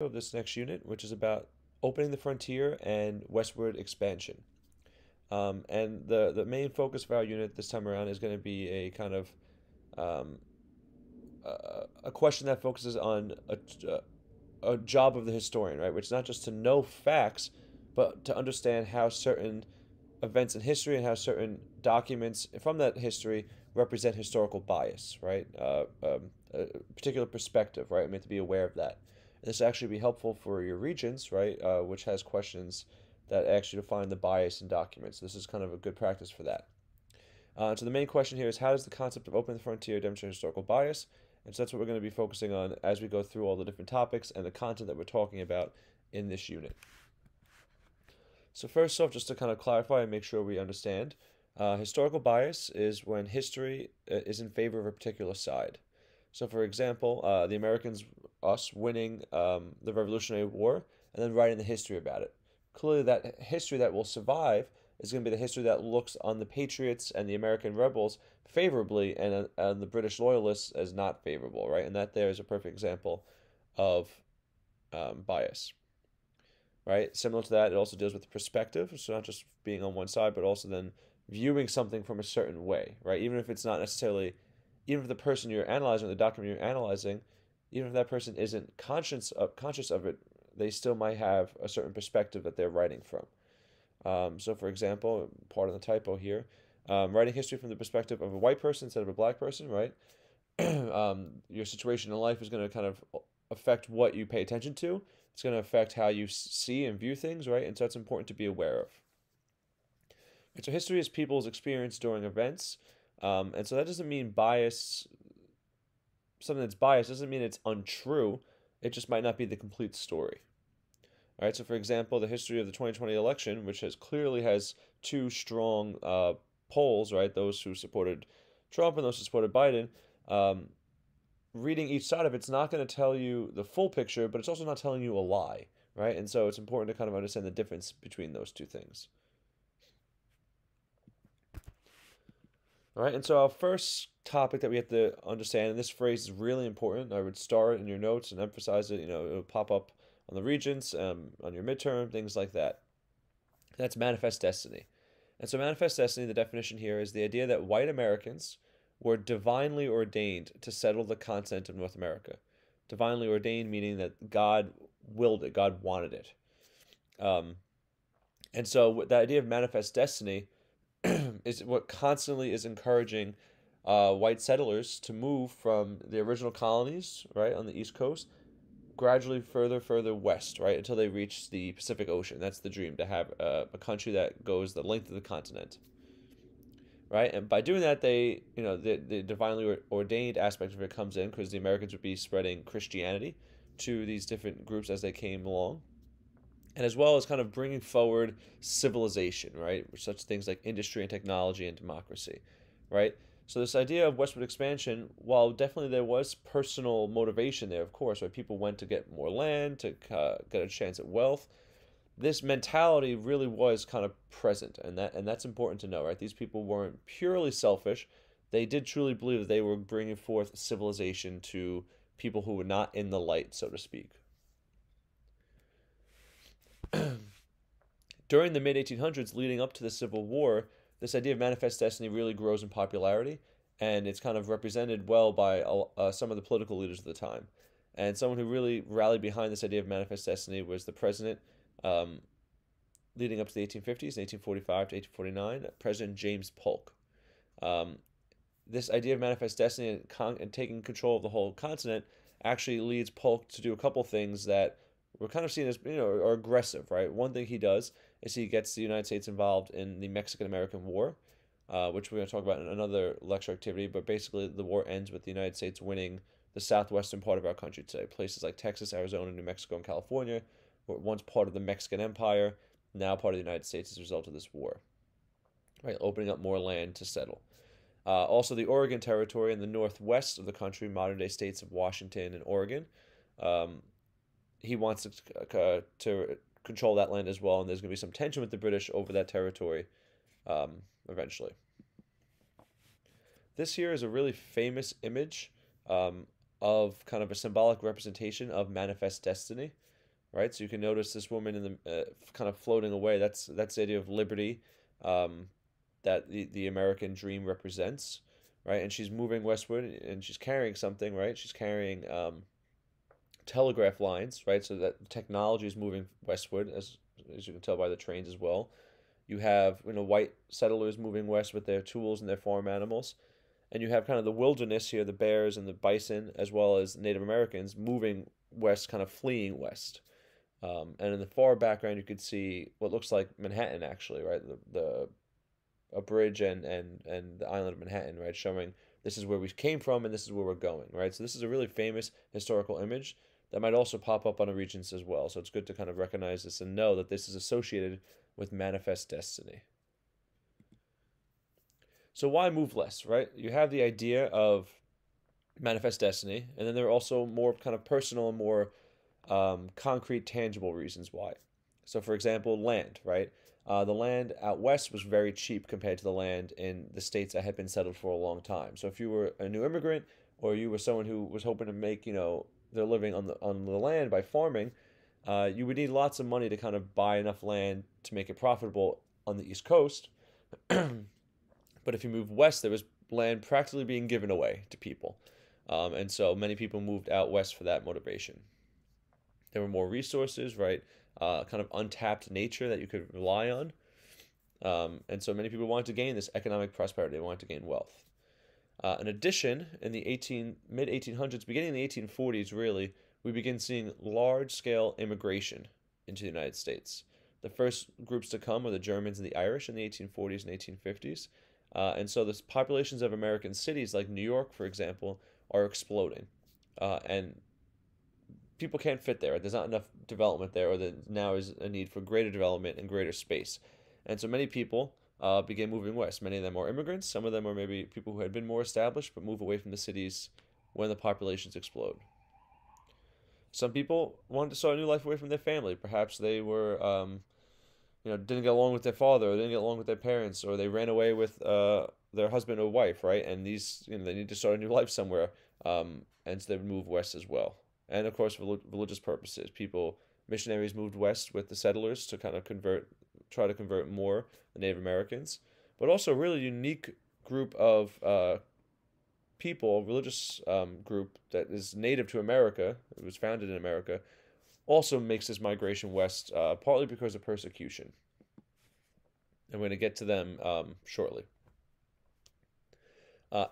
Of this next unit, which is about opening the frontier and westward expansion. And the main focus of our unit this time around is going to be a kind of um, a question that focuses on a job of the historian, right? Which is not just to know facts, but to understand how certain events in history and how certain documents from that history represent historical bias, right? A particular perspective, right? We have to be aware of that. And this will actually be helpful for your regents, right? Which has questions that actually define the bias in documents. This is kind of a good practice for that. So the main question here is, how does the concept of opening the frontier demonstrate historical bias? And so that's what we're going to be focusing on as we go through all the different topics and the content that we're talking about in this unit. So first off, just to kind of clarify and make sure we understand, historical bias is when history is in favor of a particular side. So for example, the Americans, us, winning the Revolutionary War and then writing the history about it. Clearly that history that will survive is going to be the history that looks on the Patriots and the American rebels favorably and the British loyalists as not favorable, right? And that there is a perfect example of bias, right? Similar to that, it also deals with perspective, so not just being on one side, but also then viewing something from a certain way, right? Even if it's not necessarily, even if the person you're analyzing, or the document you're analyzing, even if that person isn't conscious of it, they still might have a certain perspective that they're writing from. So, for example, part of the typo here, writing history from the perspective of a white person instead of a black person, right? Your situation in life is going to kind of affect what you pay attention to. It's going to affect how you see and view things, right? And so it's important to be aware of. And so history is people's experience during events. And so that doesn't mean bias, something that's biased doesn't mean it's untrue. It just might not be the complete story. All right, so for example, the history of the 2020 election, which clearly has two strong polls, right? Those who supported Trump and those who supported Biden. Reading each side of it's not going to tell you the full picture, but it's also not telling you a lie, right? And so it's important to kind of understand the difference between those two things. All right, and so our first topic that we have to understand, and this phrase is really important. I would star it in your notes and emphasize it. It'll pop up on the regents, on your midterm, things like that. That's manifest destiny. And so, manifest destiny, the definition here is the idea that white Americans were divinely ordained to settle the continent of North America. Divinely ordained meaning that God willed it, God wanted it. Um, and so, the idea of manifest destiny is what constantly is encouraging white settlers to move from the original colonies, right, on the East Coast, gradually further west, right, until they reach the Pacific Ocean. That's the dream, to have a country that goes the length of the continent, right? And by doing that, the divinely ordained aspect of it comes in because the Americans would be spreading Christianity to these different groups as they came along, and as well as kind of bringing forward civilization, right? Such things like industry and technology and democracy, right? So this idea of westward expansion, while definitely there was personal motivation there, of course, right? People went to get more land, to get a chance at wealth. This mentality really was kind of present, and that's important to know, right? These people weren't purely selfish. They did truly believe that they were bringing forth civilization to people who were not in the light, so to speak. During the mid 1800s, leading up to the Civil War, this idea of manifest destiny really grows in popularity, and it's kind of represented well by some of the political leaders of the time. And someone who really rallied behind this idea of manifest destiny was the president, um, leading up to the 1850s, 1845 to 1849, President James Polk. Um, this idea of manifest destiny and taking control of the whole continent actually leads Polk to do a couple things that were kind of seen as, are aggressive, right? One thing he does is he gets the United States involved in the Mexican-American War, which we're going to talk about in another lecture activity. But basically, the war ends with the United States winning the southwestern part of our country today. Places like Texas, Arizona, New Mexico, and California were once part of the Mexican Empire, now part of the United States as a result of this war, right? Opening up more land to settle. Also, the Oregon Territory in the northwest of the country, modern-day states of Washington and Oregon. He wants to control that land as well, and there's going to be some tension with the British over that territory eventually. This here is a really famous image of kind of a symbolic representation of manifest destiny. right? So you can notice this woman in the kind of floating away. That's the idea of liberty, um, that the American dream represents, right? And she's moving westward, and she's carrying something, right? She's carrying telegraph lines, right? So that technology is moving westward, as you can tell by the trains as well. You have white settlers moving west with their tools and their farm animals, and you have kind of the wilderness here, the bears and the bison, as well as Native Americans moving west, kind of fleeing west. And in the far background, you could see what looks like Manhattan, actually, right? The a bridge and the island of Manhattan, right? Showing this is where we came from and this is where we're going, right? So this is a really famous historical image that might also pop up on a Regents as well. So it's good to kind of recognize this and know that this is associated with manifest destiny. So why move less, right? You have the idea of manifest destiny, and then there are also more kind of personal and more concrete, tangible reasons why. So, for example, land, right? The land out west was very cheap compared to the land in the states that had been settled for a long time. So, if you were a new immigrant or you were someone who was hoping to make, their living on the land by farming, you would need lots of money to kind of buy enough land to make it profitable on the East Coast. But if you move west, there was land practically being given away to people. And so many people moved out west for that motivation. There were more resources, right? Kind of untapped nature that you could rely on. And so many people wanted to gain this economic prosperity. They wanted to gain wealth. In addition, in the mid 1800s, beginning in the 1840s, really, we begin seeing large-scale immigration into the United States. The first groups to come were the Germans and the Irish in the 1840s and 1850s. And so the populations of American cities like New York, for example, are exploding. And people can't fit there. There's not enough development there, or that now is a need for greater development and greater space. And so many people began moving west. Many of them are immigrants. Some of them are maybe people who had been more established but move away from the cities when the populations explode. Some people wanted to start a new life away from their family. Perhaps they were, didn't get along with their father, or didn't get along with their parents, or they ran away with their husband or wife, right? And they need to start a new life somewhere, and so they would move west as well. And of course, for religious purposes, missionaries moved west with the settlers to kind of try to convert more the Native Americans, but also a really unique group of people, religious group that is native to America. It was founded in America. Also makes this migration west, partly because of persecution. And we're going to get to them shortly.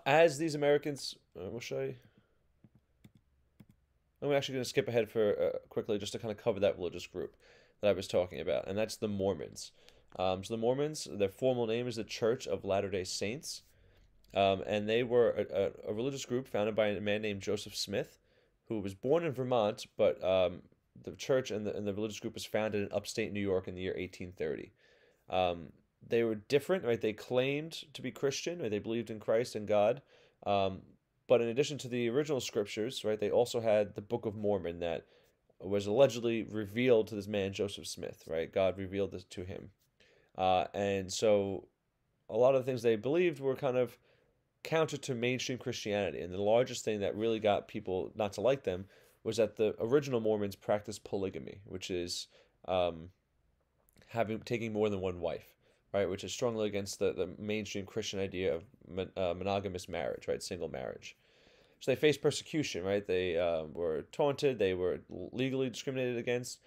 As these Americans, I'm actually going to skip ahead for quickly just to kind of cover that religious group that I was talking about, and that's the Mormons. So the Mormons, their formal name is the Church of Latter-day Saints, and they were a religious group founded by a man named Joseph Smith, who was born in Vermont, but the church and the religious group was founded in upstate New York in the year 1830. They were different, right? They claimed to be Christian, right? They believed in Christ and God. But in addition to the original scriptures, right, they also had the Book of Mormon that was allegedly revealed to this man, Joseph Smith, right? God revealed this to him. And so a lot of the things they believed were kind of counter to mainstream Christianity. And the largest thing that really got people not to like them was that the original Mormons practiced polygamy, which is taking more than one wife, right? Which is strongly against the mainstream Christian idea of monogamous marriage, right? Single marriage. So they faced persecution, right? They were taunted, they were legally discriminated against,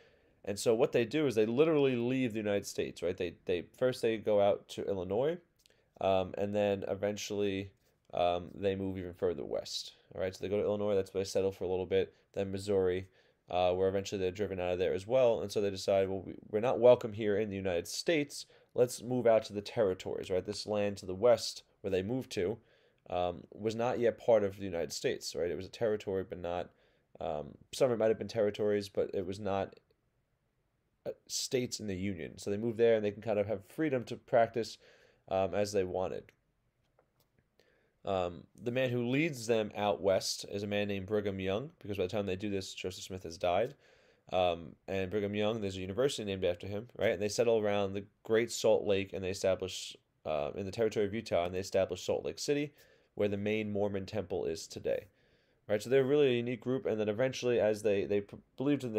and so what they do is they literally leave the United States, right? They go out to Illinois, and then eventually they move even further west. All right, so they go to Illinois. That's where they settle for a little bit. Then Missouri, where eventually they're driven out of there as well. And so they decide, well, we're not welcome here in the United States. Let's move out to the territories, right? This land to the west where they moved to was not yet part of the United States, right? It was a territory, but not. Some of it might have been territories, but it was not states in the Union. So they moved there, and they can kind of have freedom to practice as they wanted. The man who leads them out west is a man named Brigham Young, because by the time they do this, Joseph Smith has died. And Brigham Young, there's a university named after him, right? And they settle around the Great Salt Lake, and they establish in the territory of Utah, and they establish Salt Lake City, where the main Mormon temple is today. Right, so they're really a unique group, and then eventually, as they believed in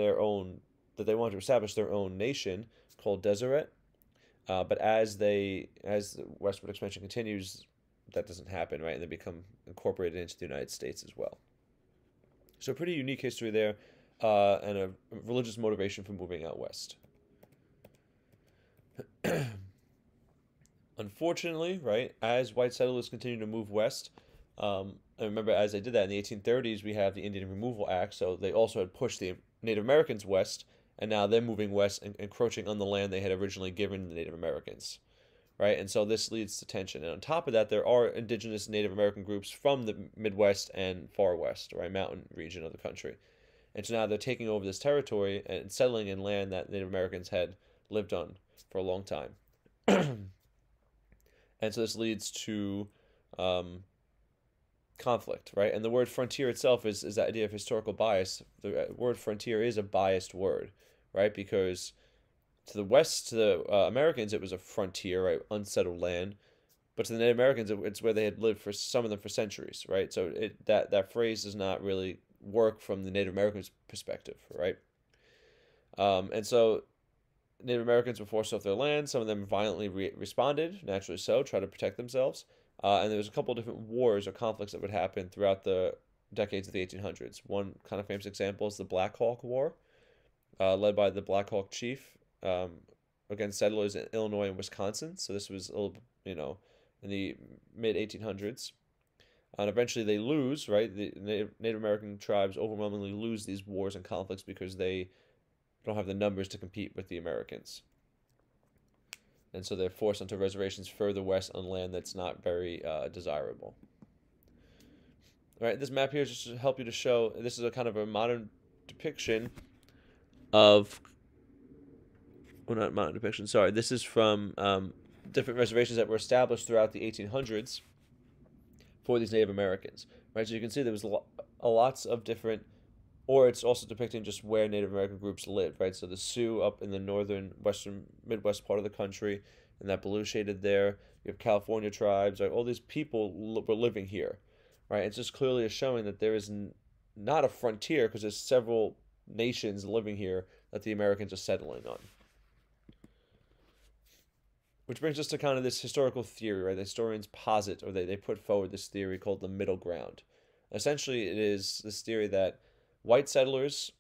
that they wanted to establish their own nation called Deseret. But as the westward expansion continues, that doesn't happen, right? And they become incorporated into the United States as well. So pretty unique history there, and a religious motivation for moving out west. Unfortunately, right, as white settlers continue to move west, I remember as they did that in the 1830s, we have the Indian Removal Act, so they also had pushed the Native Americans west, and now they're moving west and encroaching on the land they had originally given the Native Americans, right? And so this leads to tension. And on top of that, there are indigenous Native American groups from the Midwest and Far West, right, mountain region of the country. And so now they're taking over this territory and settling in land that Native Americans had lived on for a long time. And so this leads to conflict, right? And the word frontier itself is the idea of historical bias. The word frontier is a biased word, right? Because to the West, to the Americans, it was a frontier, right? Unsettled land. But to the Native Americans, it's where they had lived for some of them for centuries, right? So that phrase does not really work from the Native Americans' perspective, right? And so Native Americans were forced off their land. Some of them violently responded, naturally so, try to protect themselves. And there was a couple of different wars or conflicts that would happen throughout the decades of the 1800s. One kind of famous example is the Black Hawk War, led by the Black Hawk Chief against settlers in Illinois and Wisconsin. So this was a little, in the mid 1800s. And eventually they lose, right? The Native American tribes overwhelmingly lose these wars and conflicts because they don't have the numbers to compete with the Americans. And so they're forced onto reservations further west on land that's not very desirable. All right, this map here is just to help you to show, this is a kind of a modern depiction of, well, not modern depiction, sorry. This is from different reservations that were established throughout the 1800s for these Native Americans. Right, so you can see there was lots of different, or it's also depicting just where Native American groups lived, right? So the Sioux up in the northern, western, Midwest part of the country, and that blue shaded there. You have California tribes, right? All these people were living here, right? It's just clearly showing that there is not a frontier because there's several nations living here that the Americans are settling on. Which brings us to kind of this historical theory, right? The historians posit, or they put forward this theory called the middle ground. Essentially, it is this theory that white settlers,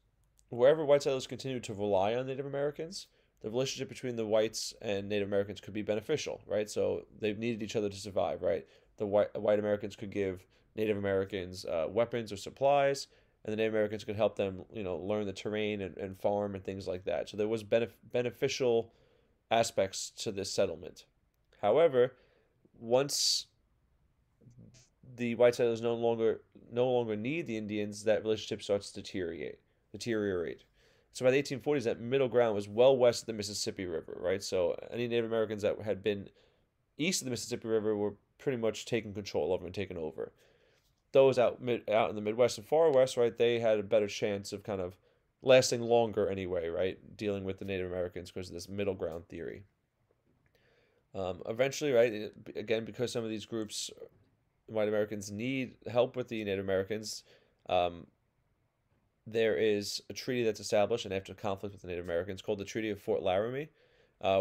wherever white settlers continue to rely on Native Americans, the relationship between the whites and Native Americans could be beneficial, right? So they needed each other to survive, right? The white Americans could give Native Americans weapons or supplies, and the Native Americans could help them, learn the terrain and farm and things like that. So there was beneficial aspects to this settlement. However, once the white settlers no longer need the Indians, that relationship starts to deteriorate. So by the 1840s, that middle ground was well west of the Mississippi River, right? So any Native Americans that had been east of the Mississippi River were pretty much taken control of and taken over. Those out in the Midwest and Far West, right, they had a better chance of kind of lasting longer anyway, right, dealing with the Native Americans because of this middle ground theory. Eventually, right, again, because some of these groups, white Americans, need help with the Native Americans, there is a treaty that's established, and after conflict with the Native Americans, called the Treaty of Fort Laramie,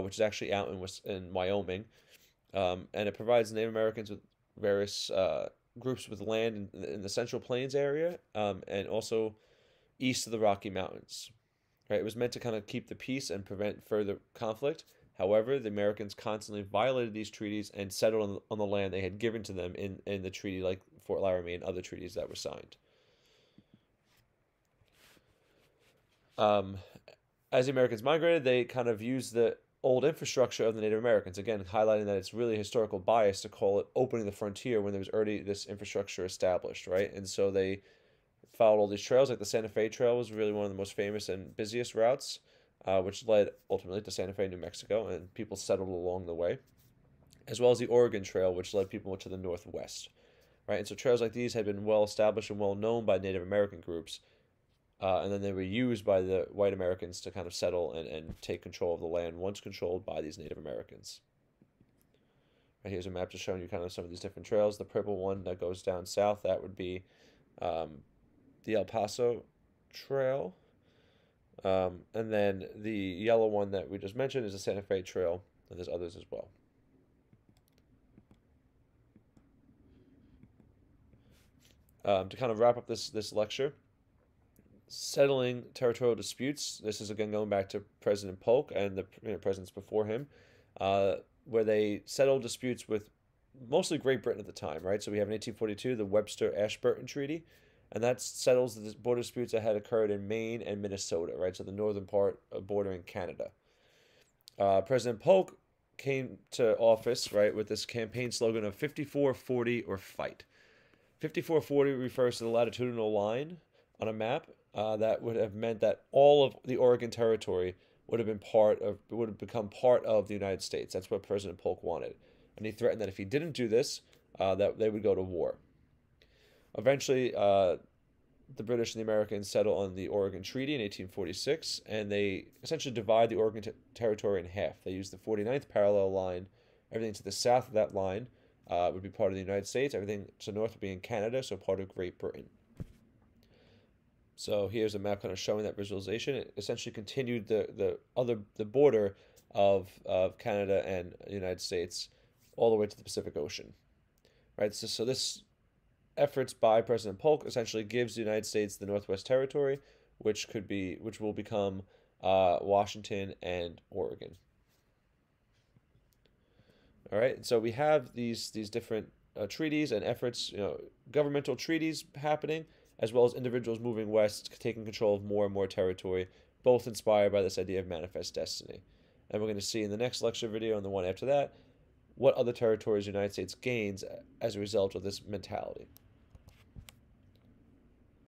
which is actually out in Wyoming, and it provides Native Americans with various groups with land in the Central Plains area, and also east of the Rocky Mountains. Right, it was meant to kind of keep the peace and prevent further conflict. However, the Americans constantly violated these treaties and settled on the land they had given to them in the treaty, like Fort Laramie and other treaties that were signed. As the Americans migrated, they kind of used the old infrastructure of the Native Americans, again, highlighting that it's really a historical bias to call it opening the frontier when there was already this infrastructure established, right? And so they followed all these trails, like the Santa Fe Trail was really one of the most famous and busiest routes, which led ultimately to Santa Fe, New Mexico, and people settled along the way, as well as the Oregon Trail, which led people to the northwest, right? And so trails like these had been well established and well known by Native American groups, and then they were used by the white Americans to kind of settle and take control of the land once controlled by these Native Americans. Right, here's a map just showing you kind of some of these different trails. The purple one that goes down south, that would be the El Paso Trail. And then the yellow one that we just mentioned is the Santa Fe Trail, and there's others as well. To kind of wrap up this lecture, settling territorial disputes. This is again going back to President Polk and the presidents before him, where they settled disputes with mostly Great Britain at the time, right? So we have in 1842 the Webster-Ashburton Treaty, and that settles the border disputes that had occurred in Maine and Minnesota, right? So the northern part bordering Canada. President Polk came to office, right, with this campaign slogan of 54-40 or fight. 54-40 refers to the latitudinal line on a map that would have meant that all of the Oregon Territory would have become part of the United States. That's what President Polk wanted, and he threatened that if he didn't do this, that they would go to war. Eventually, the British and the Americans settle on the Oregon Treaty in 1846, and they essentially divide the Oregon Territory in half. They use the 49th parallel line. Everything to the south of that line would be part of the United States. Everything to the north would be in Canada, so part of Great Britain. So here's a map kind of showing that visualization. It essentially continued the border of Canada and the United States all the way to the Pacific Ocean, right? So this efforts by President Polk essentially gives the United States the Northwest Territory, which will become Washington and Oregon. All right, so we have these different treaties and efforts, governmental treaties happening, as well as individuals moving west, taking control of more and more territory, both inspired by this idea of manifest destiny. And we're going to see in the next lecture video and the one after that, what other territories the United States gains as a result of this mentality.